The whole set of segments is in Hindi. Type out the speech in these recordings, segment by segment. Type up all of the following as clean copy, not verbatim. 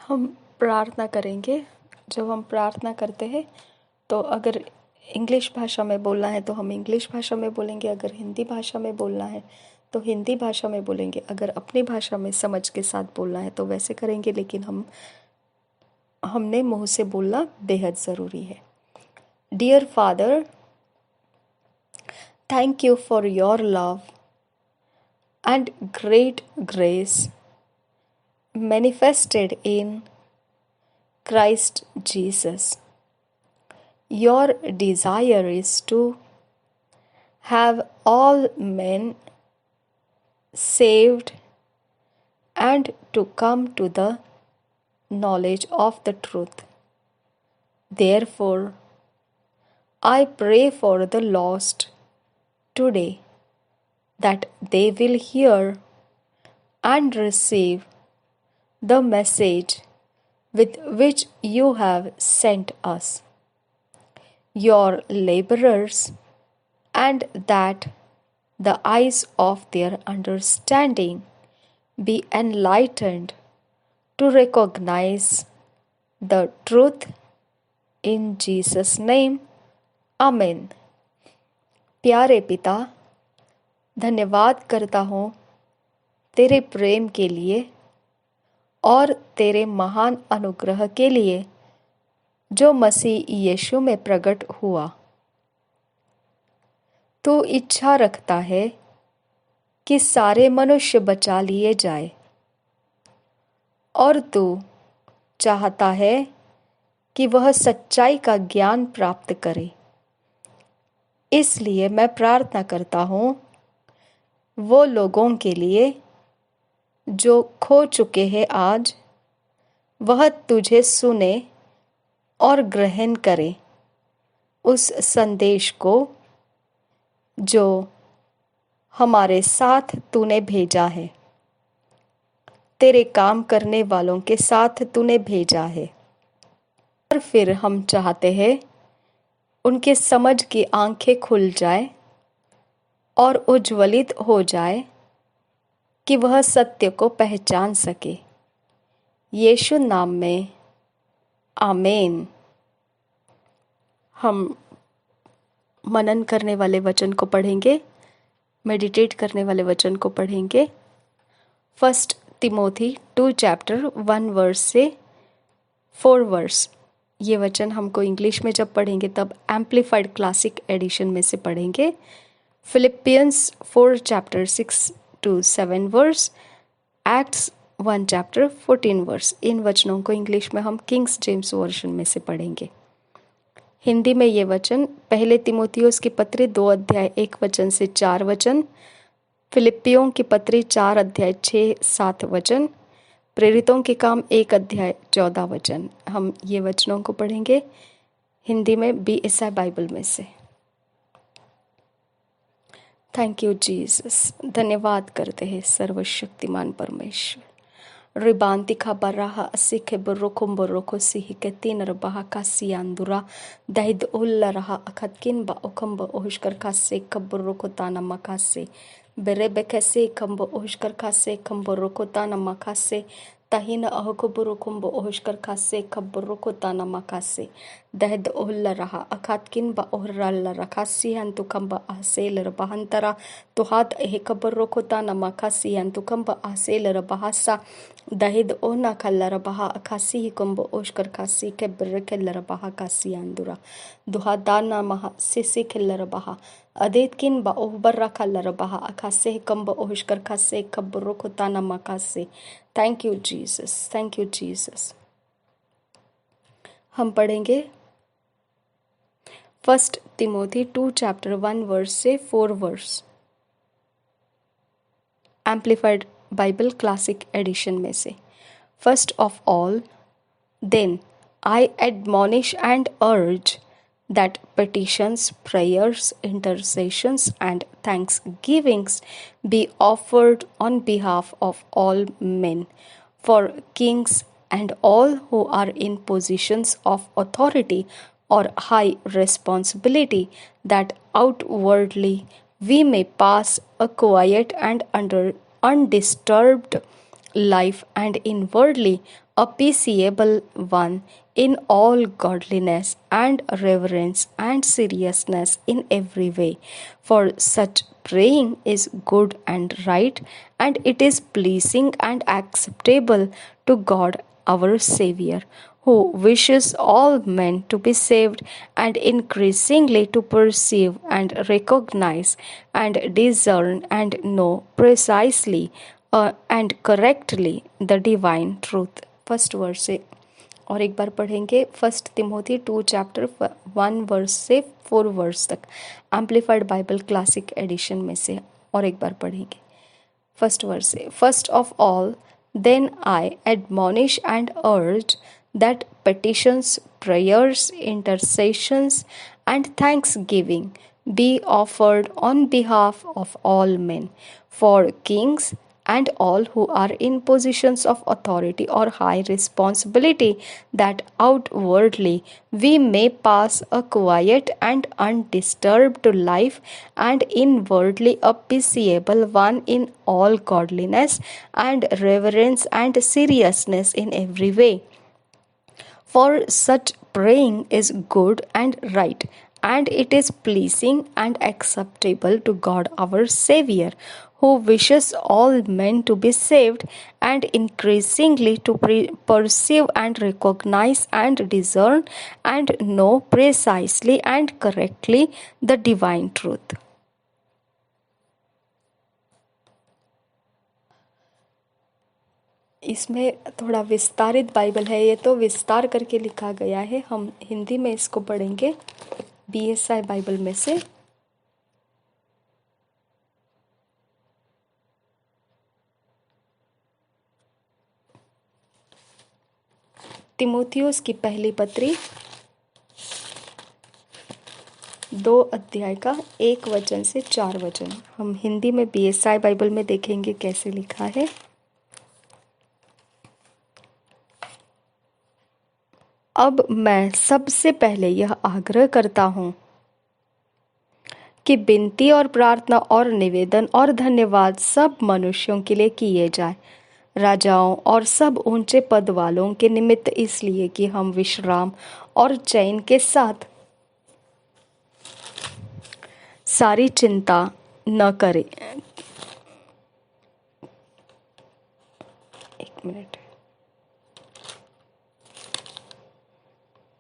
हम प्रार्थना करेंगे। जब हम प्रार्थना करते हैं तो अगर इंग्लिश भाषा में बोलना है तो हम इंग्लिश भाषा में बोलेंगे, अगर हिंदी भाषा में बोलना है तो हिंदी भाषा में बोलेंगे, अगर अपनी भाषा में समझ के साथ बोलना है तो वैसे करेंगे, लेकिन हमने मुंह से बोलना बेहद ज़रूरी है। Dear father, thank you for your love and great grace manifested in Christ Jesus. Your desire is to have all men saved and to come to the knowledge of the truth. Therefore, I pray for the lost today that they will hear and receive the message with which you have sent us, your laborers, and that the eyes of their understanding be enlightened to recognize the truth. In Jesus' name, Amen. प्यारे पिता, धन्यवाद करता हूँ तेरे प्रेम के लिए और तेरे महान अनुग्रह के लिए जो मसीह यीशु में प्रकट हुआ। तू इच्छा रखता है कि सारे मनुष्य बचा लिए जाए और तू चाहता है कि वह सच्चाई का ज्ञान प्राप्त करे। इसलिए मैं प्रार्थना करता हूँ वो लोगों के लिए जो खो चुके हैं, आज वह तुझे सुने और ग्रहण करे उस संदेश को जो हमारे साथ तूने भेजा है, तेरे काम करने वालों के साथ तूने भेजा है। और फिर हम चाहते हैं उनके समझ की आंखें खुल जाए और उज्ज्वलित हो जाए कि वह सत्य को पहचान सके। यीशु नाम में आमीन। हम मनन करने वाले वचन को पढ़ेंगे, मेडिटेट करने वाले वचन को पढ़ेंगे। 1 तिमोथी 2 चैप्टर 1 वर्स से 4 वर्स। ये वचन हमको इंग्लिश में जब पढ़ेंगे तब एम्प्लीफाइड क्लासिक एडिशन में से पढ़ेंगे। Philippians 4 chapter 6 to 7 verse, Acts 1 chapter 14 verse. इन वचनों को इंग्लिश में हम किंग्स जेम्स वर्जन में से पढ़ेंगे। हिंदी में ये वचन पहले तिमोथियुस की पत्री 2 अध्याय 1 वचन से 4 वचन, फिलिपियों की पत्री 4 अध्याय 6-7 वचन, प्रेरितों के काम 1 अध्याय 14 वचन। हम ये वचनों को पढ़ेंगे हिंदी में BSI बाइबल में से। Thank you Jesus. धन्यवाद करते हैं सर्वशक्तिमान परमेश्वर। रिबांतिका बराहा असिखे बरोकुम बरोको सिहि के तीन रबाहा का सियांदुरा दहिद उल्ला रहा अखतकिन बा ओकम बा ओहिशकर का से कबरोको ताना मकासे बेरे बेकसे कम बा ओहिशकर का से कम बरोको ताना मकासे तहिन अहको बरोकुम बा ओहिशकर का से कबरोको ताना मकासे दहद ओहल्ला रहा अखातकिन बा ओहरल्ला रखासी हंतुकम बा ahsel rabahantara तुहात एह कबरोको ताना मकासी हंतुकम बा ahsel rabahasa दहिद ओना कल्ला रबाहा अखासी हिकम बा ओहिशकर कासी के बरके लरबाहा कासी अंदुरा दुहादाना महा सिसी के लरबाहा अदेतकिन बा ओहबर्रा कल्ला रबाहा अखासे हिकम बा ओहिशकर कासे कबरोको ताना मकासे। Thank you Jesus, thank you Jesus. हम पढ़ेंगे 1 तिमोथी 2 चैप्टर 1 वर्स से 4 verse, amplified Bible classic edition में से। First of all, then I admonish and urge that petitions, prayers, intercessions, and thanksgivings be offered on behalf of all men, for kings and all who are in positions of authority or high responsibility, that outwardly we may pass a quiet and undisturbed life and inwardly appreciable one in all godliness and reverence and seriousness in every way. For such praying is good and right, and it is pleasing and acceptable to God our Savior, who wishes all men to be saved and increasingly to perceive and recognize and discern and know precisely and correctly the divine truth. First verse से और एक बार पढ़ेंगे फर्स्ट तिमोथी 2 चैप्टर 1 वर्स से 4 वर्स तक, एम्पलीफाइड बाइबल क्लासिक एडिशन में से, और एक बार पढ़ेंगे फर्स्ट वर्स से. First of all then I admonish and urge that petitions, prayers, intercessions, and thanksgiving be offered on behalf of all men, for kings and all who are in positions of authority or high responsibility, that outwardly we may pass a quiet and undisturbed life, and inwardly a peaceable one in all godliness and reverence and seriousness in every way. For such praying is good and right, and it is pleasing and acceptable to God our Savior, who wishes all men to be saved and increasingly to perceive and recognize and discern and know precisely and correctly the divine truth. इसमें थोड़ा विस्तारित बाइबल है, ये तो विस्तार करके लिखा गया है. हम हिंदी में इसको पढ़ेंगे BSI बाइबल में से. तिमोथियुस की पहली पत्री 2 अध्याय का 1 वचन से 4 वचन. हम हिंदी में BSI बाइबल में देखेंगे कैसे लिखा है. अब मैं सबसे पहले यह आग्रह करता हूँ कि विनती और प्रार्थना और निवेदन और धन्यवाद सब मनुष्यों के लिए किए जाए, राजाओं और सब ऊंचे पद वालों के निमित्त, इसलिए कि हम विश्राम और चैन के साथ सारी चिंता न करें. एक मिनट.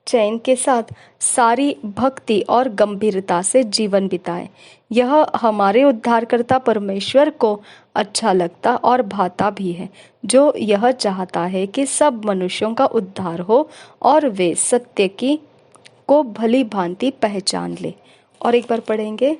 चैन के साथ सारी भक्ति और गंभीरता से जीवन बिताएं. यह हमारे उद्धारकर्ता परमेश्वर को अच्छा लगता और भाता भी है, जो यह चाहता है कि सब मनुष्यों का उद्धार हो और वे सत्य की को भली भांति पहचान ले. और एक बार पढ़ेंगे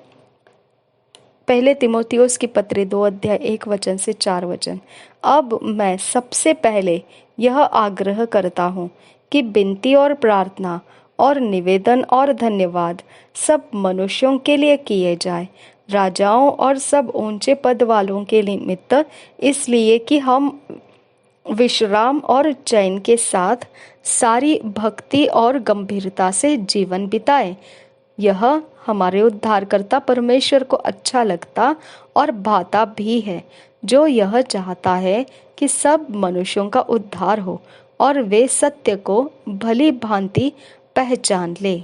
पहले तिमोथियुस की पत्री 2 अध्याय 1 वचन से 4 वचन. अब मैं सबसे पहले यह आग्रह करता हूँ कि विनती और प्रार्थना और निवेदन और धन्यवाद सब मनुष्यों के लिए किए जाए, राजाओं और सब ऊंचे पद वालों के निमित्त, इसलिए कि हम विश्राम और चैन के साथ सारी भक्ति और गंभीरता से जीवन बिताएं. यह हमारे उद्धारकर्ता परमेश्वर को अच्छा लगता और भाता भी है, जो यह चाहता है कि सब मनुष्यों का उद्धार हो और वे सत्य को भली भांति पहचान ले.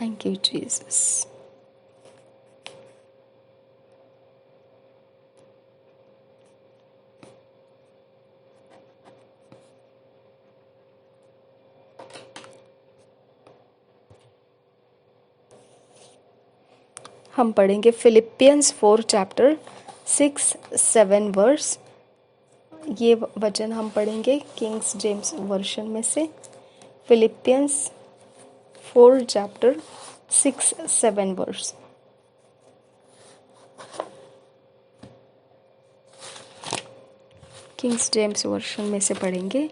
Thank you Jesus. हम पढ़ेंगे फिलिपियंस 4 चैप्टर 6-7 वर्स. ये वचन हम पढ़ेंगे किंग्स जेम्स वर्शन में से. Philippians 4 chapter 6-7 verse. Kings James version में से पढ़ेंगे.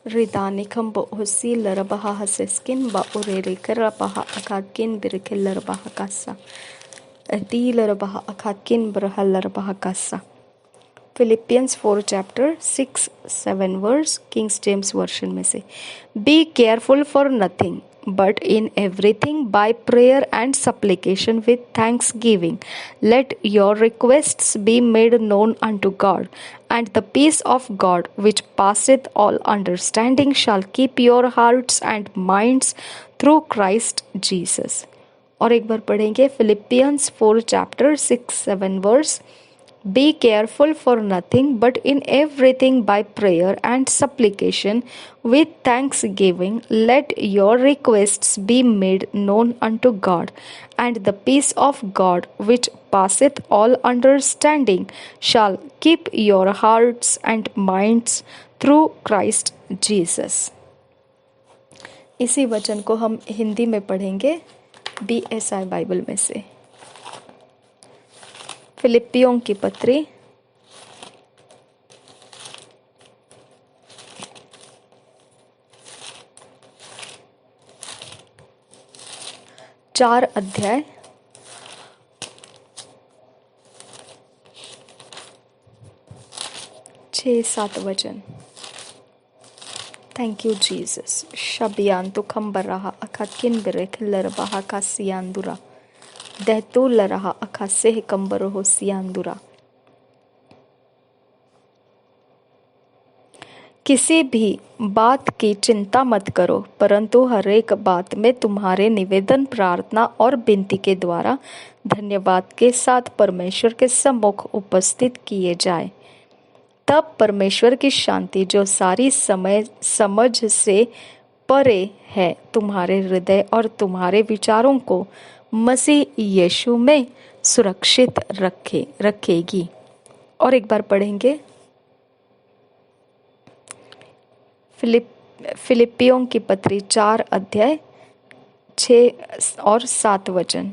रिदानिकम बोसी लरबहा हसेस्किन बाउरेरेकर बहा अकाकिन बिरकिल लरबहा कासा ती लरबहा अकाकिन बरहल लरबहा Kasa. Philippians 4 chapter 6-7 verse King James version में से. Be careful for nothing, but in everything by prayer and supplication with thanksgiving. Let your requests be made known unto God, and the peace of God, which passeth all understanding, shall keep your hearts and minds through Christ Jesus. और एक बार पढ़ेंगे Philippians 4 chapter 6-7 verse. Be careful for nothing, but in everything by prayer and supplication with thanksgiving let your requests be made known unto God, and the peace of God, which passeth all understanding, shall keep your hearts and minds through Christ Jesus. इसी वचन को हम हिंदी में पढ़ेंगे BSI बाइबल में से. फिलिपियों की पत्री 4 अध्याय 6-7 वचन. Thank you Jesus. शबियान तो खम्बर रहा अखाकिन बिरेखलर बहा का सियांदुरा दहतू लरहा अखा सेह कंबर हो सियांदुरा. किसी भी बात की चिंता मत करो, परंतु हर एक बात में तुम्हारे निवेदन, प्रार्थना और विनती के द्वारा धन्यवाद के साथ परमेश्वर के सम्मुख उपस्थित किए जाए. तब परमेश्वर की शांति, जो सारी समझ से परे है, तुम्हारे हृदय और तुम्हारे विचारों को मसीह यीशु में सुरक्षित रखेगी. और एक बार पढ़ेंगे फिलिपियों की पत्री 4 अध्याय 6 और 7 वचन.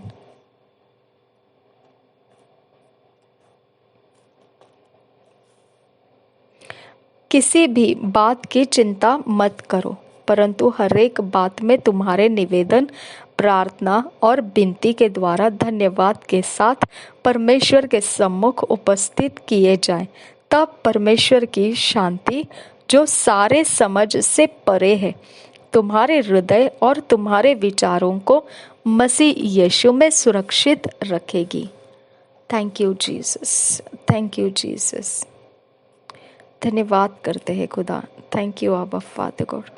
किसी भी बात की चिंता मत करो, परंतु हर एक बात में तुम्हारे निवेदन, प्रार्थना और विनती के द्वारा धन्यवाद के साथ परमेश्वर के सम्मुख उपस्थित किए जाएं. तब परमेश्वर की शांति, जो सारे समझ से परे है, तुम्हारे हृदय और तुम्हारे विचारों को मसीह यीशु में सुरक्षित रखेगी. Thank you Jesus. Thank you Jesus. धन्यवाद करते हैं खुदा. थैंक यू आबा फादर गॉड.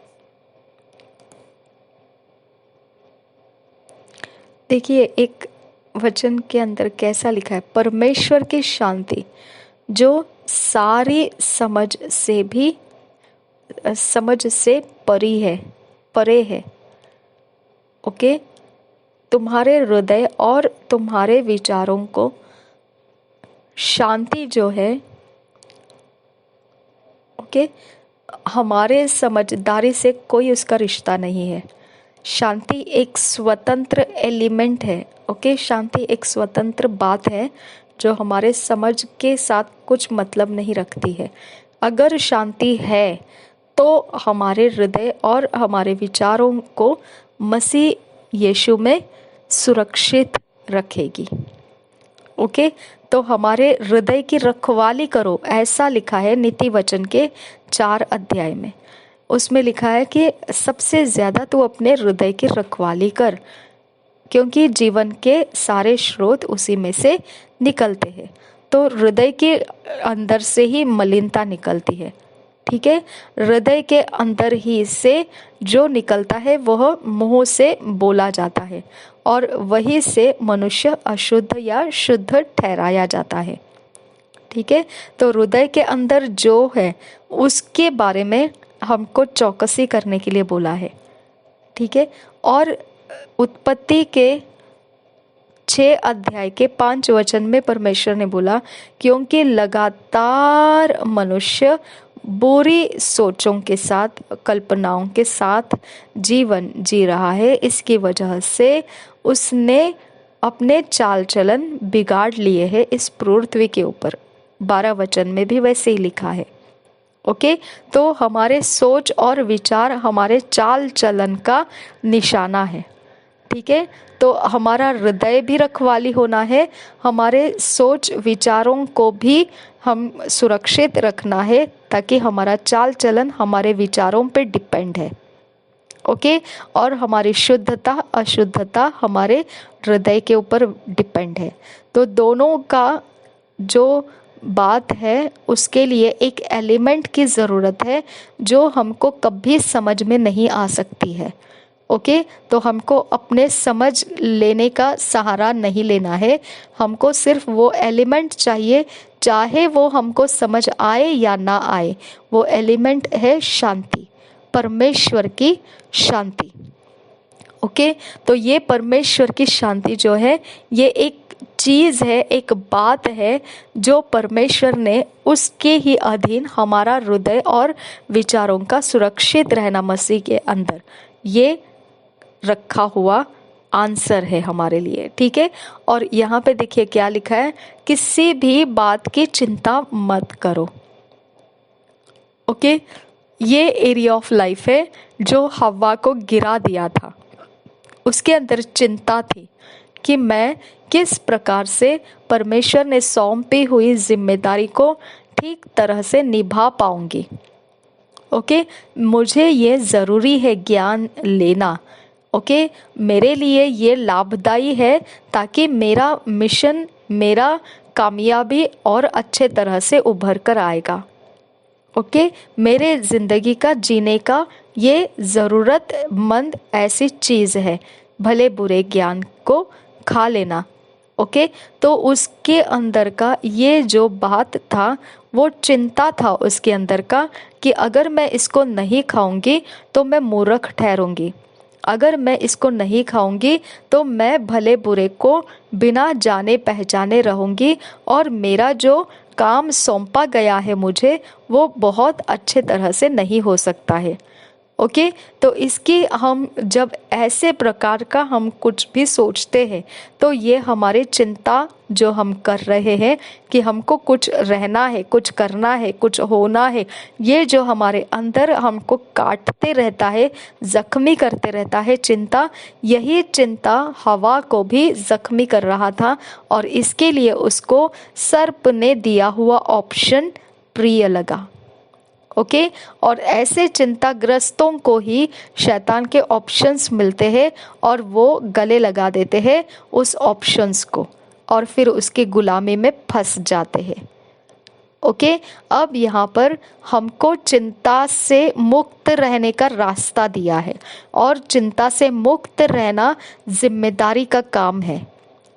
देखिए एक वचन के अंदर कैसा लिखा है, परमेश्वर की शांति जो सारी समझ से परे है. ओके, तुम्हारे हृदय और तुम्हारे विचारों को शांति जो है, ओके, हमारे समझदारी से कोई उसका रिश्ता नहीं है. शांति एक स्वतंत्र एलिमेंट है. ओके, शांति एक स्वतंत्र बात है जो हमारे समझ के साथ कुछ मतलब नहीं रखती है. अगर शांति है तो हमारे हृदय और हमारे विचारों को मसीह यीशु में सुरक्षित रखेगी. ओके, तो हमारे हृदय की रखवाली करो, ऐसा लिखा है नीति वचन के 4 अध्याय में. उसमें लिखा है कि सबसे ज्यादा तू अपने हृदय की रखवाली कर, क्योंकि जीवन के सारे स्रोत उसी में से निकलते हैं. तो हृदय के अंदर से ही मलिनता निकलती है. ठीक है, हृदय के अंदर ही से जो निकलता है वह मुंह से बोला जाता है, और वही से मनुष्य अशुद्ध या शुद्ध ठहराया जाता है. ठीक है, तो हृदय के अंदर जो है उसके बारे में हमको चौकसी करने के लिए बोला है. ठीक है, और उत्पत्ति के 6 अध्याय के 5 वचन में परमेश्वर ने बोला, क्योंकि लगातार मनुष्य बुरी सोचों के साथ, कल्पनाओं के साथ जीवन जी रहा है, इसकी वजह से उसने अपने चाल चलन बिगाड़ लिए हैं इस पृथ्वी के ऊपर. 12 वचन में भी वैसे ही लिखा है. ओके, तो हमारे सोच और विचार हमारे चाल चलन का निशाना है. ठीक है, तो हमारा हृदय भी रखवाली होना है, हमारे सोच विचारों को भी हम सुरक्षित रखना है, ताकि हमारा चाल चलन हमारे विचारों पे डिपेंड है. ओके। और हमारी शुद्धता अशुद्धता हमारे हृदय के ऊपर डिपेंड है। तो दोनों का जो बात है उसके लिए एक एलिमेंट की ज़रूरत है जो हमको कभी समझ में नहीं आ सकती है। ओके। तो हमको अपने समझ लेने का सहारा नहीं लेना है, हमको सिर्फ वो एलिमेंट चाहिए, चाहे वो हमको समझ आए या ना आए। वो एलिमेंट है शांति, परमेश्वर की शांति। ओके। तो ये परमेश्वर की शांति जो है ये एक चीज़ है, एक बात है जो परमेश्वर ने उसके ही अधीन हमारा हृदय और विचारों का सुरक्षित रहना मसीह के अंदर ये रखा हुआ आंसर है हमारे लिए। ठीक है। और यहाँ पे देखिए क्या लिखा है, किसी भी बात की चिंता मत करो। ओके। ये एरिया ऑफ लाइफ है जो हव्वा को गिरा दिया था। उसके अंदर चिंता थी कि मैं किस प्रकार से परमेश्वर ने सौंपी हुई जिम्मेदारी को ठीक तरह से निभा पाऊंगी। ओके। मुझे ये ज़रूरी है ज्ञान लेना। ओके। मेरे लिए ये लाभदायी है ताकि मेरा मिशन, मेरा कामयाबी और अच्छे तरह से उभर कर आएगा। ओके। मेरे ज़िंदगी का जीने का ये ज़रूरतमंद ऐसी चीज़ है, भले बुरे ज्ञान को खा लेना। ओके। तो उसके अंदर का ये जो बात था वो चिंता था उसके अंदर का कि अगर मैं इसको नहीं खाऊंगी तो मैं मूर्ख ठहरूंगी, अगर मैं इसको नहीं खाऊंगी तो मैं भले बुरे को बिना जाने पहचाने रहूंगी और मेरा जो काम सौंपा गया है मुझे वो बहुत अच्छे तरह से नहीं हो सकता है। ओके। तो इसकी हम जब ऐसे प्रकार का हम कुछ भी सोचते हैं तो ये हमारे चिंता जो हम कर रहे हैं कि हमको कुछ रहना है, कुछ करना है, कुछ होना है, ये जो हमारे अंदर हमको काटते रहता है, जख्मी करते रहता है चिंता, यही चिंता हवा को भी जख्मी कर रहा था और इसके लिए उसको सर्प ने दिया हुआ ऑप्शन प्रिय लगा। ओके। और ऐसे चिंताग्रस्तों को ही शैतान के ऑप्शंस मिलते हैं और वो गले लगा देते हैं उस ऑप्शंस को और फिर उसकी गुलामी में फंस जाते हैं। ओके। अब यहाँ पर हमको चिंता से मुक्त रहने का रास्ता दिया है और चिंता से मुक्त रहना जिम्मेदारी का काम है,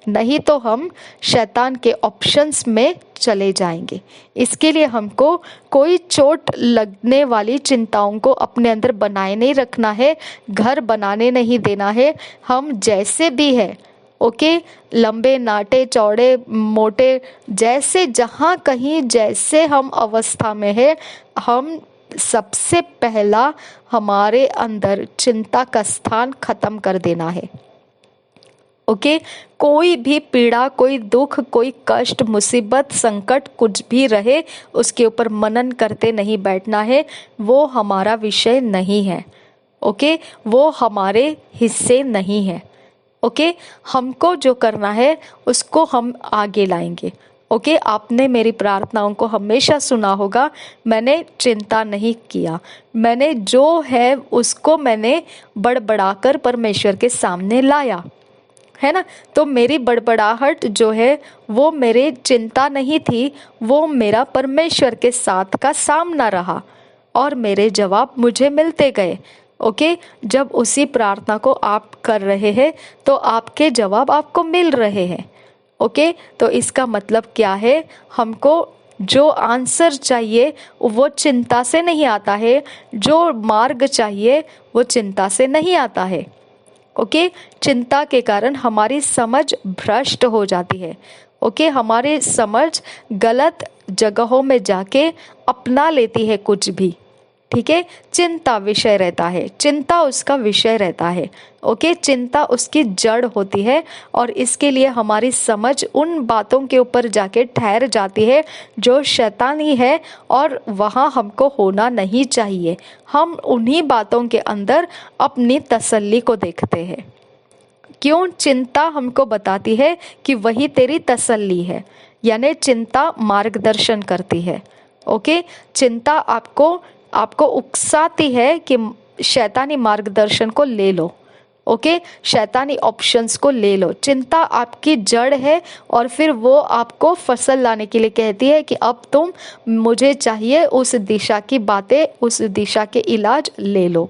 नहीं तो हम शैतान के ऑप्शंस में चले जाएंगे। इसके लिए हमको कोई चोट लगने वाली चिंताओं को अपने अंदर बनाए नहीं रखना है, घर बनाने नहीं देना है। हम जैसे भी है, ओके, लंबे नाटे चौड़े मोटे जैसे जहाँ कहीं जैसे हम अवस्था में है, हम सबसे पहला हमारे अंदर चिंता का स्थान खत्म कर देना है। ओके। कोई भी पीड़ा, कोई दुख, कोई कष्ट, मुसीबत, संकट कुछ भी रहे उसके ऊपर मनन करते नहीं बैठना है, वो हमारा विषय नहीं है। ओके। वो हमारे हिस्से नहीं है। ओके। हमको जो करना है उसको हम आगे लाएंगे। ओके। आपने मेरी प्रार्थनाओं को हमेशा सुना होगा, मैंने चिंता नहीं किया, मैंने जो है उसको मैंने बड़बड़ाकर परमेश्वर के सामने लाया, है ना। तो मेरी बड़बड़ाहट जो है वो मेरे चिंता नहीं थी, वो मेरा परमेश्वर के साथ का सामना रहा और मेरे जवाब मुझे मिलते गए। ओके। जब उसी प्रार्थना को आप कर रहे हैं तो आपके जवाब आपको मिल रहे हैं। ओके। तो इसका मतलब क्या है, हमको जो आंसर चाहिए वो चिंता से नहीं आता है, जो मार्ग चाहिए वो चिंता से नहीं आता है। ओके। चिंता के कारण हमारी समझ भ्रष्ट हो जाती है। ओके। हमारी समझ गलत जगहों में जाके अपना लेती है कुछ भी। ठीक है। चिंता विषय रहता है, चिंता उसका विषय रहता है। ओके। चिंता उसकी जड़ होती है और इसके लिए हमारी समझ उन बातों के ऊपर जाके ठहर जाती है जो शैतानी है और वहाँ हमको होना नहीं चाहिए। हम उन्हीं बातों के अंदर अपनी तसल्ली को देखते हैं। क्यों? चिंता हमको बताती है कि वही तेरी तसल्ली है, यानी चिंता मार्गदर्शन करती है। ओके। चिंता आपको उकसाती है कि शैतानी मार्गदर्शन को ले लो। ओके, शैतानी ऑप्शंस को ले लो। चिंता आपकी जड़ है और फिर वो आपको फसल लाने के लिए कहती है कि अब तुम, मुझे चाहिए उस दिशा की बातें, उस दिशा के इलाज ले लो।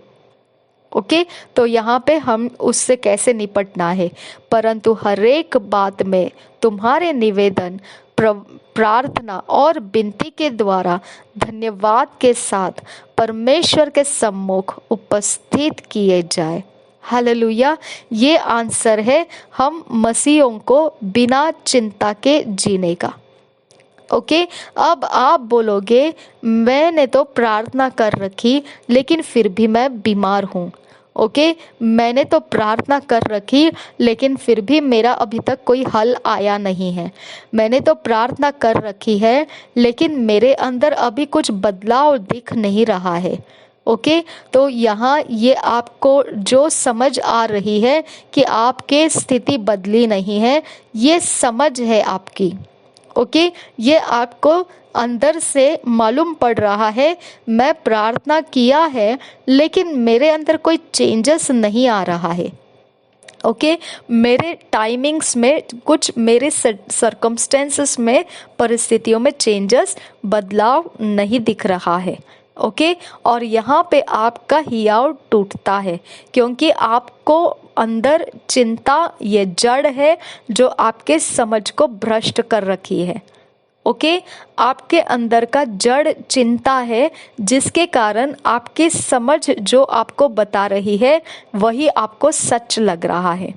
ओके, तो यहाँ पे हम उससे कैसे निपटना है। परंतु हर एक बात में तुम्हारे निवेदन, प्रार्थना और विनती के द्वारा धन्यवाद के साथ परमेश्वर के सम्मुख उपस्थित किए जाए। हालेलुया। ये आंसर है हम मसीहों को बिना चिंता के जीने का। ओके, अब आप बोलोगे मैंने तो प्रार्थना कर रखी लेकिन फिर भी मैं बीमार हूँ। ओके, मैंने तो प्रार्थना कर रखी लेकिन फिर भी मेरा अभी तक कोई हल आया नहीं है। मैंने तो प्रार्थना कर रखी है लेकिन मेरे अंदर अभी कुछ बदलाव दिख नहीं रहा है। ओके, तो यहाँ ये आपको जो समझ आ रही है कि आपके स्थिति बदली नहीं है, ये समझ है आपकी। ओके, ये आपको अंदर से मालूम पड़ रहा है मैं प्रार्थना किया है लेकिन मेरे अंदर कोई चेंजेस नहीं आ रहा है। ओके, मेरे टाइमिंग्स में कुछ, मेरे सर्कमस्टेंसेस में, परिस्थितियों में चेंजेस, बदलाव नहीं दिख रहा है। ओके, और यहाँ पे आपका हियाव टूटता है क्योंकि आपको अंदर चिंता, ये जड़ है जो आपके समझ को भ्रष्ट कर रखी है। ओके, आपके अंदर का जड़ चिंता है जिसके कारण आपकी समझ जो आपको बता रही है वही आपको सच लग रहा है।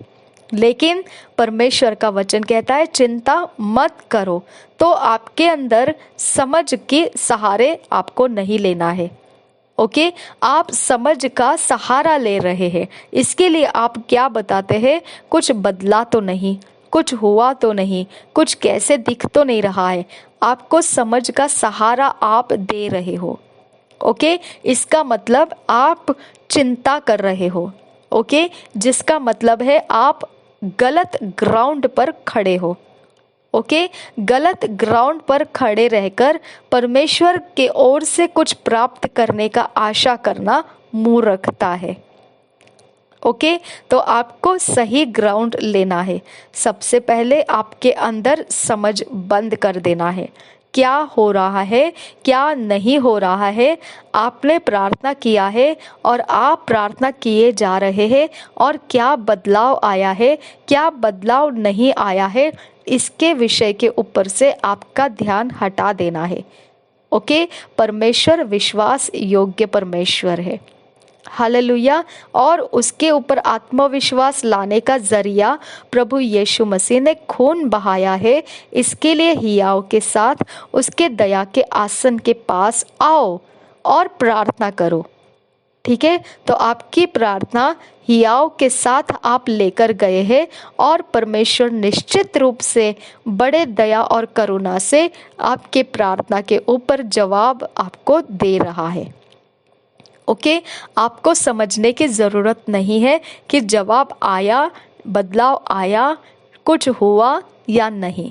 लेकिन परमेश्वर का वचन कहता है चिंता मत करो। तो आपके अंदर समझ के सहारे आपको नहीं लेना है। ओके, आप समझ का सहारा ले रहे हैं, इसके लिए आप क्या बताते हैं, कुछ बदला तो नहीं, कुछ हुआ तो नहीं, कुछ कैसे दिख तो नहीं रहा है। आपको समझ का सहारा आप दे रहे हो। ओके, इसका मतलब आप चिंता कर रहे हो। ओके, जिसका मतलब है आप गलत ग्राउंड पर खड़े हो। ओके, गलत ग्राउंड पर खड़े रहकर परमेश्वर के ओर से कुछ प्राप्त करने का आशा करना मूर्खता है। ओके, तो आपको सही ग्राउंड लेना है। सबसे पहले आपके अंदर समझ बंद कर देना है, क्या हो रहा है, क्या नहीं हो रहा है। आपने प्रार्थना किया है और आप प्रार्थना किए जा रहे हैं और क्या बदलाव आया है, क्या बदलाव नहीं आया है, इसके विषय के ऊपर से आपका ध्यान हटा देना है। ओके, परमेश्वर विश्वास योग्य परमेश्वर है। हालेलुया। और उसके ऊपर आत्मविश्वास लाने का जरिया प्रभु यीशु मसीह ने खून बहाया है। इसके लिए हियाव के साथ उसके दया के आसन के पास आओ और प्रार्थना करो। ठीक है, तो आपकी प्रार्थना हियाव के साथ आप लेकर गए हैं और परमेश्वर निश्चित रूप से बड़े दया और करुणा से आपके प्रार्थना के ऊपर जवाब आपको दे रहा है। ओके, आपको समझने की ज़रूरत नहीं है कि जवाब आया, बदलाव आया, कुछ हुआ या नहीं।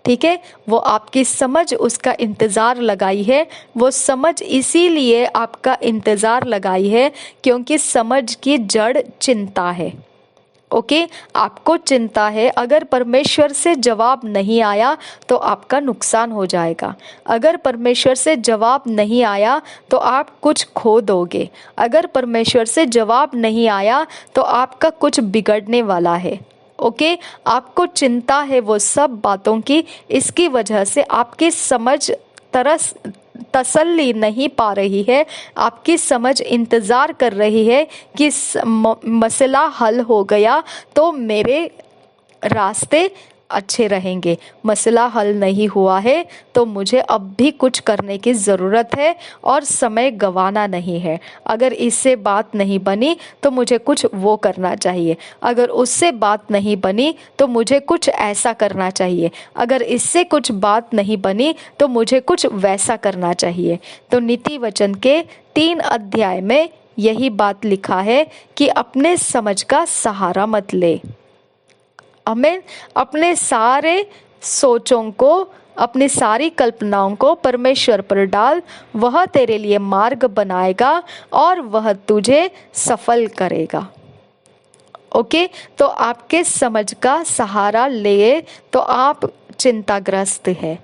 ठीक है, वो आपकी समझ उसका इंतज़ार लगाई है। वो समझ इसीलिए आपका इंतज़ार लगाई है क्योंकि समझ की जड़ चिंता है। ओके, आपको चिंता है, अगर परमेश्वर से जवाब नहीं आया तो आपका नुकसान हो जाएगा। अगर परमेश्वर से जवाब नहीं आया तो आप कुछ खो दोगे। अगर परमेश्वर से जवाब नहीं आया तो आपका कुछ बिगड़ने वाला है। ओके, आपको चिंता है वो सब बातों की, इसकी वजह से आपकी समझ तसल्ली नहीं पा रही है। आपकी समझ इंतज़ार कर रही है कि मसला हल हो गया तो मेरे रास्ते अच्छे रहेंगे। मसला हल नहीं हुआ है तो मुझे अब भी कुछ करने की ज़रूरत है और समय गंवाना नहीं है। अगर इससे बात नहीं बनी तो मुझे कुछ वो करना चाहिए। अगर उससे बात नहीं बनी तो मुझे कुछ ऐसा करना चाहिए। अगर इससे कुछ बात नहीं बनी तो मुझे कुछ वैसा करना चाहिए। तो नीति वचन के 3 अध्याय में यही बात लिखा है कि अपने समझ का सहारा मत ले। आमीन। अपने सारे सोचों को, अपनी सारी कल्पनाओं को परमेश्वर पर डाल, वह तेरे लिए मार्ग बनाएगा और वह तुझे सफल करेगा। ओके, तो आपके समझ का सहारा ले तो आप चिंताग्रस्त है,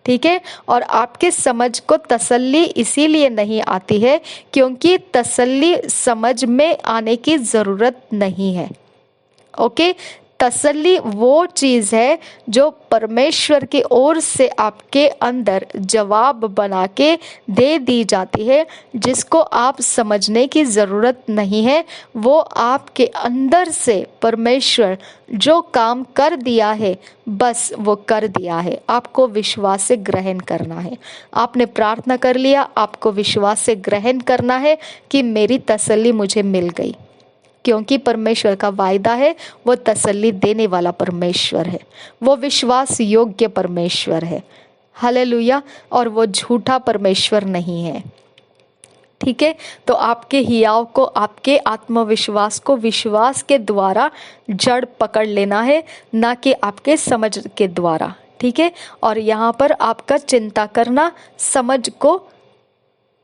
ठीक है। और आपके समझ को तसल्ली इसीलिए नहीं आती है क्योंकि तसल्ली समझ में आने की जरूरत नहीं है। ओके, तसल्ली वो चीज है जो परमेश्वर की ओर से आपके अंदर जवाब बना के दे दी जाती है, जिसको आप समझने की जरूरत नहीं है। वो आपके अंदर से परमेश्वर जो काम कर दिया है, बस वो कर दिया है। आपको विश्वास से ग्रहण करना है। आपने प्रार्थना कर लिया, आपको विश्वास से ग्रहण करना है कि मेरी तसल्ली मुझे मिल गई, क्योंकि परमेश्वर का वायदा है, वो तसल्ली देने वाला परमेश्वर है, वो विश्वास योग्य परमेश्वर है। हालेलुया। और वो झूठा परमेश्वर नहीं है, ठीक है। तो आपके हियाव को, आपके आत्मविश्वास को विश्वास के द्वारा जड़ पकड़ लेना है, ना कि आपके समझ के द्वारा, ठीक है। और यहाँ पर आपका चिंता करना समझ को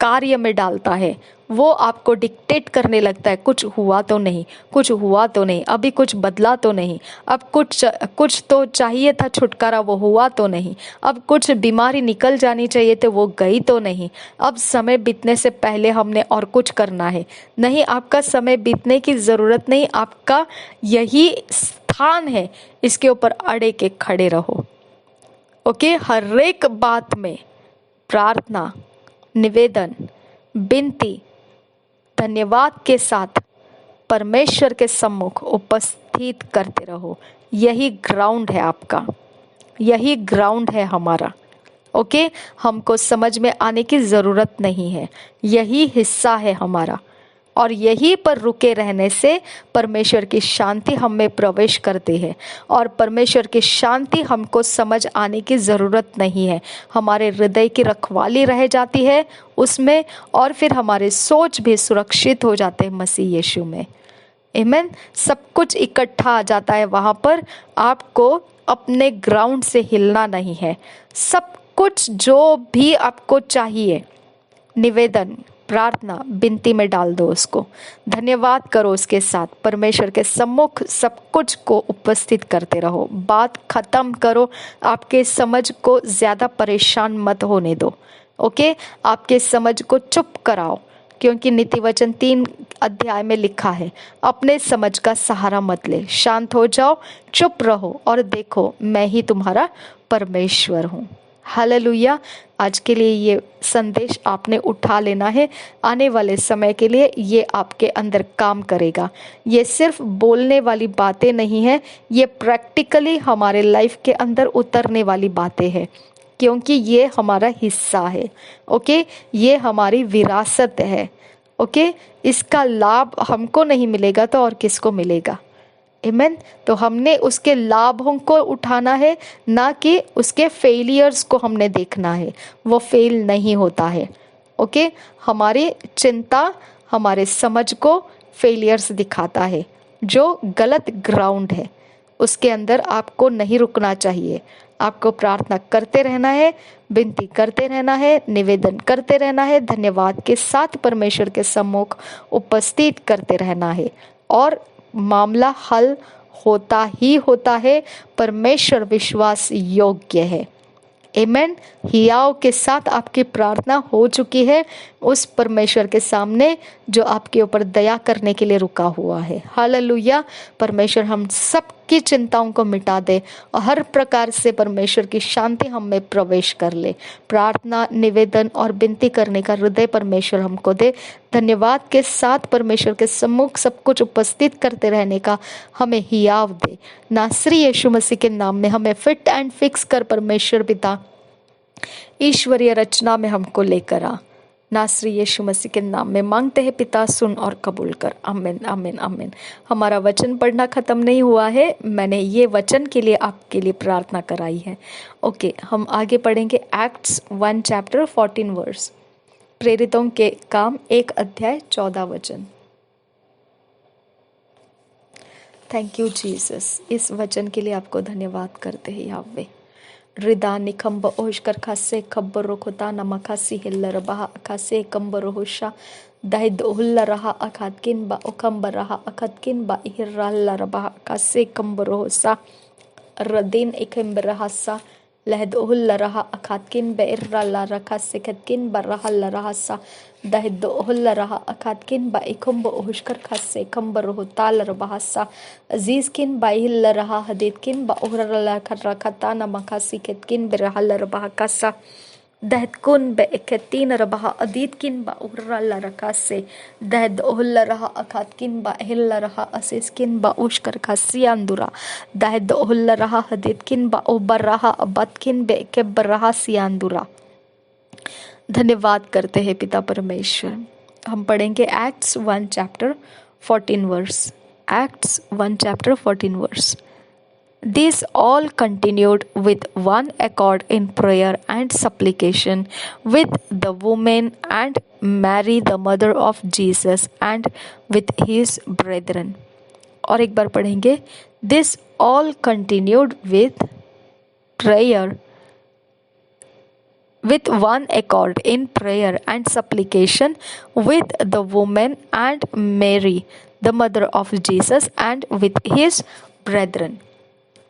कार्य में डालता है। वो आपको डिक्टेट करने लगता है, कुछ हुआ तो नहीं, कुछ हुआ तो नहीं, अभी कुछ बदला तो नहीं, अब कुछ तो चाहिए था छुटकारा, वो हुआ तो नहीं, अब कुछ बीमारी निकल जानी चाहिए तो वो गई तो नहीं, अब समय बीतने से पहले हमने और कुछ करना है। नहीं, आपका समय बीतने की ज़रूरत नहीं, आपका यही स्थान है, इसके ऊपर अड़े के खड़े रहो। ओके, हर एक बात में प्रार्थना, निवेदन, विनती, धन्यवाद के साथ परमेश्वर के सम्मुख उपस्थित करते रहो। यही ग्राउंड है आपका, यही ग्राउंड है हमारा। ओके, हमको समझ में आने की ज़रूरत नहीं है, यही हिस्सा है हमारा। और यहीं पर रुके रहने से परमेश्वर की शांति हम में प्रवेश करती है। और परमेश्वर की शांति हमको समझ आने की ज़रूरत नहीं है, हमारे हृदय की रखवाली रह जाती है उसमें, और फिर हमारे सोच भी सुरक्षित हो जाते हैं मसीह यीशु में। आमीन। सब कुछ इकट्ठा आ जाता है वहाँ पर, आपको अपने ग्राउंड से हिलना नहीं है। सब कुछ जो भी आपको चाहिए, निवेदन, प्रार्थना, विनती में डाल दो उसको, धन्यवाद करो उसके साथ, परमेश्वर के सम्मुख सब कुछ को उपस्थित करते रहो। बात खत्म करो, आपके समझ को ज़्यादा परेशान मत होने दो। ओके, आपके समझ को चुप कराओ, क्योंकि नीति वचन 3 अध्याय में लिखा है, अपने समझ का सहारा मत ले, शांत हो जाओ, चुप रहो और देखो मैं ही तुम्हारा परमेश्वर हूँ। हालेलुया। आज के लिए ये संदेश आपने उठा लेना है, आने वाले समय के लिए ये आपके अंदर काम करेगा। ये सिर्फ बोलने वाली बातें नहीं है, ये प्रैक्टिकली हमारे लाइफ के अंदर उतरने वाली बातें हैं, क्योंकि ये हमारा हिस्सा है। ओके, ये हमारी विरासत है। ओके, इसका लाभ हमको नहीं मिलेगा तो और किसको मिलेगा? आमीन। तो हमने उसके लाभों को उठाना है, ना कि उसके फेलियर्स को हमने देखना है। वो फेल नहीं होता है। ओके, हमारी चिंता हमारे समझ को फेलियर्स दिखाता है, जो गलत ग्राउंड है। उसके अंदर आपको नहीं रुकना चाहिए, आपको प्रार्थना करते रहना है, विनती करते रहना है, निवेदन करते रहना है, धन्यवाद के साथ परमेश्वर के सम्मुख उपस्थित करते रहना है, और मामला हल होता ही होता है। परमेश्वर विश्वास योग्य है। आमीन। हियाव के साथ आपकी प्रार्थना हो चुकी है उस परमेश्वर के सामने जो आपके ऊपर दया करने के लिए रुका हुआ है। हालेलुया। परमेश्वर हम सब की चिंताओं को मिटा दे और हर प्रकार से परमेश्वर की शांति हम में प्रवेश कर ले। प्रार्थना, निवेदन और विनती करने का हृदय परमेश्वर हमको दे। धन्यवाद के साथ परमेश्वर के सम्मुख सब कुछ उपस्थित करते रहने का हमें हियाव दे। नासरी यीशु मसीह के नाम में हमें फिट एंड फिक्स कर परमेश्वर पिता, ईश्वरीय रचना में हमको लेकर आ। नासरी यीशु मसीह के नाम में मांगते हैं पिता, सुन और कबूल कर। आमीन, आमीन, आमीन। हमारा वचन पढ़ना खत्म नहीं हुआ है, मैंने ये वचन के लिए आपके लिए प्रार्थना कराई है। ओके, हम आगे पढ़ेंगे एक्ट्स 1 चैप्टर 14 वर्स। प्रेरितों के काम 1 अध्याय 14 वचन। Thank you Jesus. इस वचन के लिए आपको धन्यवाद करते हैं यावे। Rida nikamba oshkar kase kabbaro kota namakasi hillarabaha akase kambarosha dahid hullaraha akatkin ba okambaraha akatkin ba ihirrallarabaha akase kambarosa radin ikembrahasa lahid hullaraha akatkin ba irrallaraka sekatkin barahallaraha dahid hullaraha akatkin ba ikumba oshkar kase kambaroh talarabahasa azizkin ba ihillaraha haditkin ba uhrallakata namakasi ketkin birahallarbahakasa dahid kun ba iketin rabaha aditkin ba uhrallarakasse dahid hullaraha akatkin ba ihillaraha asiskin ba ushkar kasiandura dahid hullaraha haditkin ba ubaraha abatkin ba ikebaraha सियांदुरा। धन्यवाद करते हैं पिता परमेश्वर। हम पढ़ेंगे Acts 1 chapter 14 verse. Acts 1 chapter 14 verse. These all continued with one accord in prayer and supplication with the woman and Mary the mother of Jesus and with his brethren। और एक बार पढ़ेंगे, This all continued with prayer with one accord in prayer and supplication with the woman and Mary, the mother of Jesus, and with his brethren।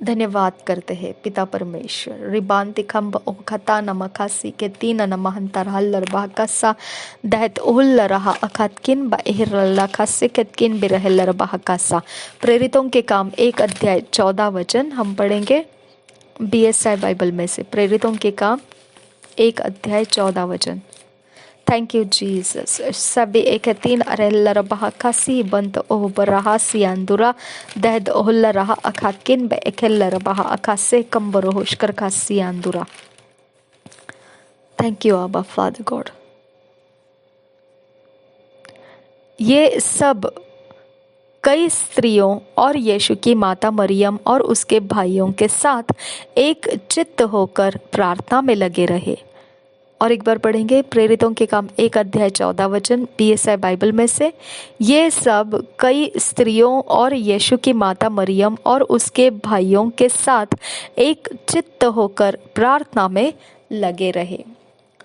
धन्यवाद करते हैं पिता परमेश्वर। रिबांति खम्ब ओखता नमखासी के तीन नमहंतर हल्लर बाकसा दहत उल्ल रहा अखतकिन बहिरल्ला खस्से केतकिन बिरहल्लर बाकसा। प्रेरितों के काम 1 अध्याय 14 वचन हम पढ़ेंगे BSI बाइबल में से। प्रेरितों के काम 1 अध्याय 14 वचन। Thank you Jesus. सभी एक 3 अरेल्लर बहकासी बंत ओह बरहा सियांदुरा दहद ओहल्ल रहा अखातकिन बे एकेल्लर बहा अकासे कंबरो होशकर का सियांदुरा। थैंक यू आबा फादर गॉड। ये सब कई स्त्रियों और यीशु की माता मरियम और उसके भाइयों के साथ एक चित्त होकर प्रार्थना में लगे रहे। और एक बार पढ़ेंगे प्रेरितों के काम 1 अध्याय 14 वचन BSI बाइबल में से। ये सब कई स्त्रियों और यीशु की माता मरियम और उसके भाइयों के साथ एक चित्त होकर प्रार्थना में लगे रहे।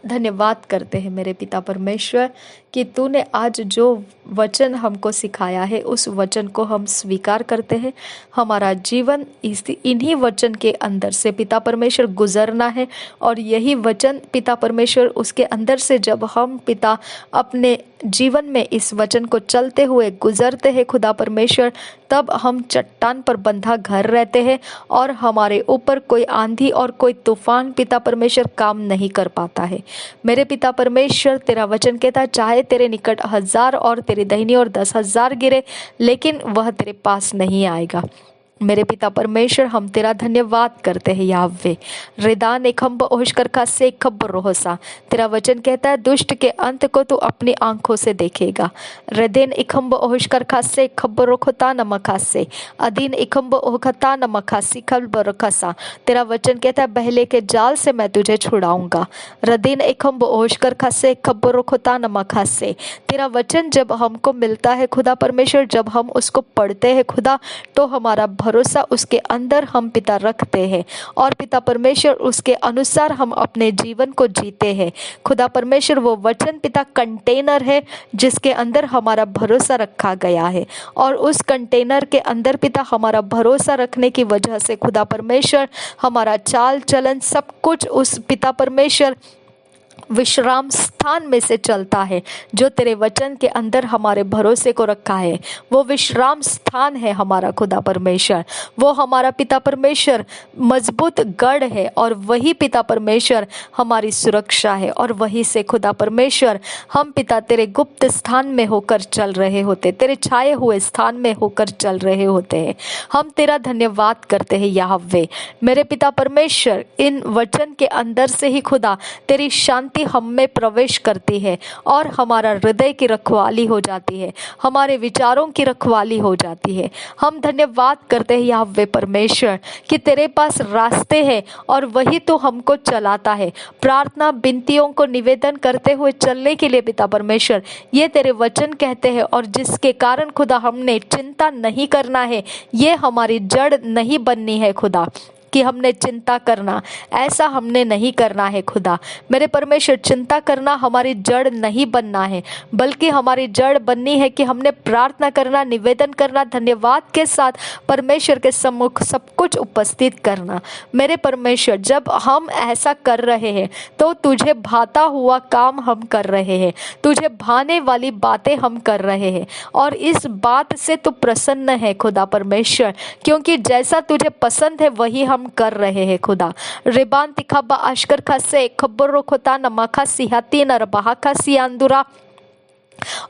धन्यवाद करते हैं मेरे पिता परमेश्वर कि तूने आज जो वचन हमको सिखाया है उस वचन को हम स्वीकार करते हैं। हमारा जीवन इन्हीं वचन के अंदर से पिता परमेश्वर गुजरना है और यही वचन पिता परमेश्वर उसके अंदर से जब हम पिता अपने जीवन में इस वचन को चलते हुए गुजरते हैं खुदा परमेश्वर, तब हम चट्टान पर बंधा घर रहते हैं और हमारे ऊपर कोई आंधी और कोई तूफान पिता परमेश्वर काम नहीं कर पाता है। मेरे पिता परमेश्वर तेरा वचन कहता है चाहे तेरे निकट 1000 और तेरी दाहिनी ओर 10,000 गिरे लेकिन वह तेरे पास नहीं आएगा। मेरे पिता परमेश्वर हम तेरा धन्यवाद करते हैं याह्वे। रिदान एखम्ब ओशकर का से खबर रोहसा, तेरा वचन कहता है दुष्ट के अंत को तू अपनी आंखों से देखेगा। रदेन इखम्ब ओशकर का से खबर रोखता नमखासे अदीन इखम्ब ओखता नमखासी खबर रखसा, तेरा वचन कहता है बहले के जाल से मैं तुझे छुड़ाऊंगा। रदीन इखम्ब ओशकर का से खबर रोखता नमखासे, तेरा वचन जब हमको मिलता है खुदा परमेश्वर, जब हम उसको पढ़ते हैं खुदा, तो हमारा भरोसा उसके अंदर हम पिता रखते हैं और पिता परमेश्वर उसके अनुसार हम अपने जीवन को जीते हैं। खुदा परमेश्वर वो वचन पिता कंटेनर है जिसके अंदर हमारा भरोसा रखा गया है और उस कंटेनर के अंदर पिता हमारा भरोसा रखने की वजह से खुदा परमेश्वर हमारा चाल चलन सब कुछ उस पिता परमेश्वर विश्राम स्थान में से चलता है जो तेरे वचन के अंदर हमारे भरोसे को रखा है। वो विश्राम स्थान है हमारा खुदा परमेश्वर, वो हमारा पिता परमेश्वर मजबूत गढ़ है और वही पिता परमेश्वर हमारी सुरक्षा है और वही से खुदा परमेश्वर हम पिता तेरे गुप्त स्थान में होकर चल रहे होते, तेरे छाए हुए स्थान में होकर चल रहे होते हैं। हम तेरा धन्यवाद करते हैं याह्वे। मेरे पिता परमेश्वर इन वचन के अंदर से ही खुदा तेरी शांति हम में प्रवेश करती है और हमारा हृदय की रखवाली हो जाती है, हमारे विचारों की रखवाली हो जाती है। हम धन्यवाद करते हैं याह्वे परमेश्वर कि तेरे पास रास्ते हैं और वही तो हमको चलाता है। प्रार्थना विनतियों को निवेदन करते हुए चलने के लिए पिता परमेश्वर ये तेरे वचन कहते हैं और जिसके कारण खुदा हमने चिंता नहीं करना है, ये हमारी जड़ नहीं बननी है खुदा। कि हमने चिंता करना, ऐसा हमने नहीं करना है खुदा। मेरे परमेश्वर, चिंता करना हमारी जड़ नहीं बनना है, बल्कि हमारी जड़ बननी है कि हमने प्रार्थना करना, निवेदन करना, धन्यवाद के साथ परमेश्वर के सम्मुख सब कुछ उपस्थित करना। मेरे परमेश्वर, जब हम ऐसा कर रहे हैं तो तुझे भाता हुआ काम हम कर रहे हैं, तुझे भाने वाली बातें हम कर रहे हैं, और इस बात से तू प्रसन्न है खुदा परमेश्वर, क्योंकि जैसा तुझे पसंद है वही हम कर रहे हैं खुदा। रिबान तिखाबा अशकर खसे खबर खोता नमखा सिहाती नरबहा का सियांदुरा,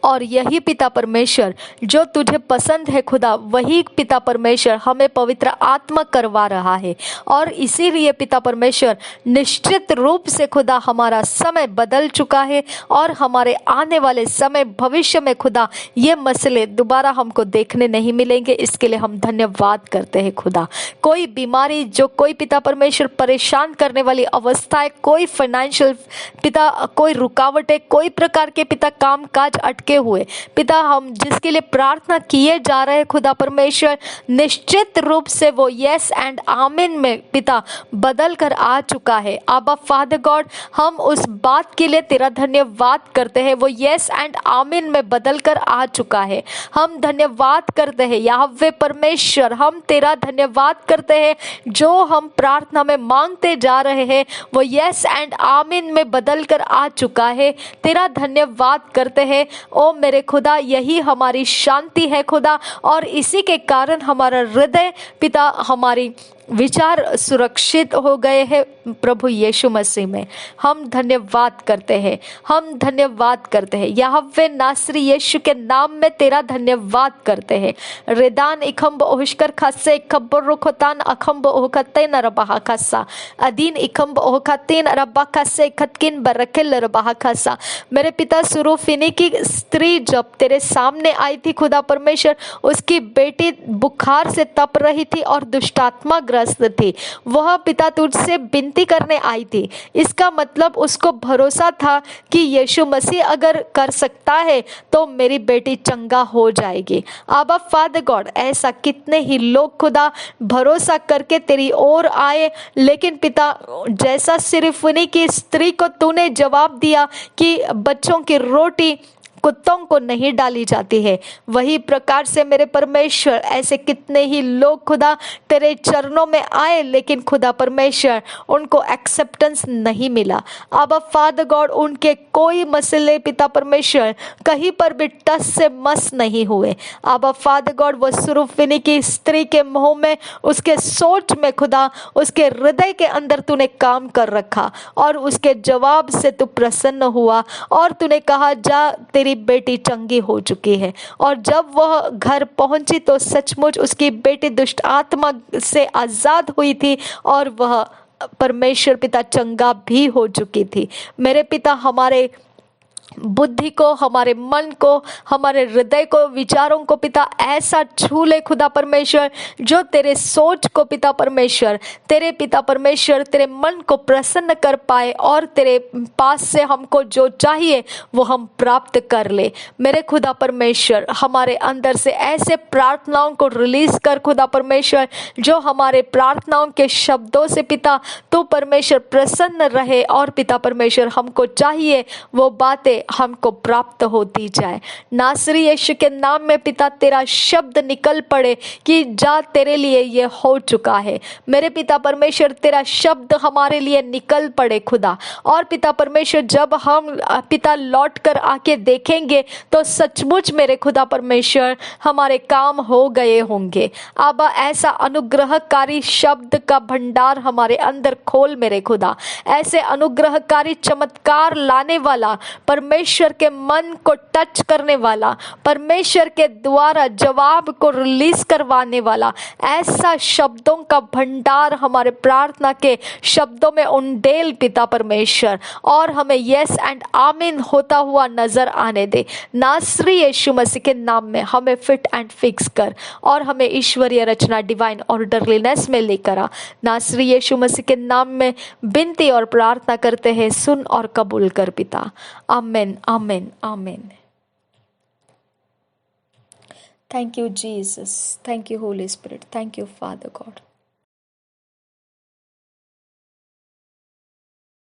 और यही पिता परमेश्वर जो तुझे पसंद है खुदा, वही पिता परमेश्वर हमें पवित्र आत्मा करवा रहा है। और इसीलिए पिता परमेश्वर, निश्चित रूप से खुदा हमारा समय बदल चुका है, और हमारे आने वाले समय भविष्य में खुदा ये मसले दोबारा हमको देखने नहीं मिलेंगे। इसके लिए हम धन्यवाद करते हैं खुदा। कोई बीमारी जो कोई पिता परमेश्वर परेशान करने वाली अवस्थाएं, कोई फाइनेंशियल पिता, कोई रुकावटें, कोई प्रकार के पिता काम काज अटके हुए पिता, हम जिसके लिए प्रार्थना किए जा रहे हैं खुदा परमेश्वर, निश्चित रूप से वो यस एंड आमीन में पिता बदल कर आ चुका है। आबा फादर गॉड, हम उस बात के लिए तेरा धन्यवाद करते हैं, वो यस एंड आमीन में बदल कर आ चुका है। हम धन्यवाद करते हैं याहवे परमेश्वर, हम तेरा धन्यवाद करते हैं, जो हम प्रार्थना में मांगते जा रहे हैं वो यस एंड आमीन में बदल कर आ चुका है। तेरा धन्यवाद करते हैं ओ मेरे खुदा, यही हमारी शांति है खुदा, और इसी के कारण हमारा हृदय पिता, हमारी विचार सुरक्षित हो गए हैं प्रभु यीशु मसीह में। हम धन्यवाद करते हैं, हम धन्यवाद करते हैं याहवे नासरी यीशु के नाम में तेरा धन्यवाद करते हैं। रेदान इखम्ब ओहशकर खासे खबर रुखतान अखम्ब ओहकते नरबहा खासा अदीन इखम्ब ओहकतीन रब्बा खासे खतकिन बरकेल रबहा खासा। मेरे पिता, सुरूफिनी की स्त्री जब तेरे सामने आई थी खुदा परमेश्वर, उसकी बेटी बुखार से तप रही थी और दुष्टात्मा थी, वह पिता तुझसे विनती करने आई थी। इसका मतलब उसको भरोसा था कि यीशु मसीह अगर कर सकता है तो मेरी बेटी चंगा हो जाएगी। आबा फादर गॉड, ऐसा कितने ही लोग खुदा भरोसा करके तेरी ओर आए, लेकिन पिता जैसा सिर्फनी की स्त्री को तूने जवाब दिया कि बच्चों की रोटी कुत्तों को नहीं डाली जाती है, वही प्रकार से मेरे परमेश्वर ऐसे कितने ही लोग खुदा तेरे चरणों में आए, लेकिन खुदा परमेश्वर उनको एक्सेप्टेंस नहीं मिला। अब फादर गॉड, उनके कोई मसले पिता परमेश्वर कहीं पर भी टस से मस नहीं हुए। अब फादर गॉड, वो सुरूफिनी की स्त्री के मुंह में, उसके सोच में खुदा, उसके हृदय के अंदर तूने काम कर रखा, और उसके जवाब से तू प्रसन्न हुआ, और तूने कहा जा तेरी बेटी चंगी हो चुकी है। और जब वह घर पहुंची तो सचमुच उसकी बेटी दुष्ट आत्मा से आजाद हुई थी, और वह परमेश्वर पिता चंगा भी हो चुकी थी। मेरे पिता, हमारे बुद्धि को, हमारे मन को, हमारे हृदय को, विचारों को पिता ऐसा छू ले खुदा परमेश्वर, जो तेरे सोच को पिता परमेश्वर, तेरे पिता परमेश्वर तेरे मन को प्रसन्न कर पाए, और तेरे पास से हमको जो चाहिए वो हम प्राप्त कर ले। मेरे खुदा परमेश्वर, हमारे अंदर से ऐसे प्रार्थनाओं को रिलीज कर खुदा परमेश्वर, जो हमारे प्रार्थनाओं के शब्दों से पिता तू परमेश्वर प्रसन्न रहे, और पिता परमेश्वर हमको चाहिए वो बातें हमको प्राप्त होती जाए। नासरी यीशु के नाम में पिता तेरा शब्द निकल पड़े कि जा तेरे लिए ये हो चुका है। मेरे पिता परमेश्वर तेरा शब्द हमारे लिए निकल पड़े खुदा, और पिता परमेश्वर जब हम पिता लौट कर आके देखेंगे तो सचमुच मेरे खुदा परमेश्वर हमारे काम हो गए होंगे। अब ऐसा अनुग्रहकारी शब्द का भंडार हमारे अंदर खोल मेरे खुदा, ऐसे अनुग्रहकारी चमत्कार लाने वाला, परमेश्वर के मन को टच करने वाला, परमेश्वर के द्वारा जवाब को रिलीज करवाने वाला, ऐसा शब्दों का भंडार हमारे प्रार्थना के शब्दों में उंडेल पिता परमेश्वर, और हमें यस एंड आमीन होता हुआ नजर आने दे। नासरी यीशु मसीह के नाम में हमें फिट एंड फिक्स कर, और हमें ईश्वरीय रचना डिवाइन ऑर्डरलीनेस में लेकर आ। नासरी यीशु मसीह के नाम में विनती और प्रार्थना करते हैं, सुन और कबूल कर पिता। आमेन, आमेन, आमेन। Thank you, Jesus. Thank you, Holy Spirit. Thank you, Father God.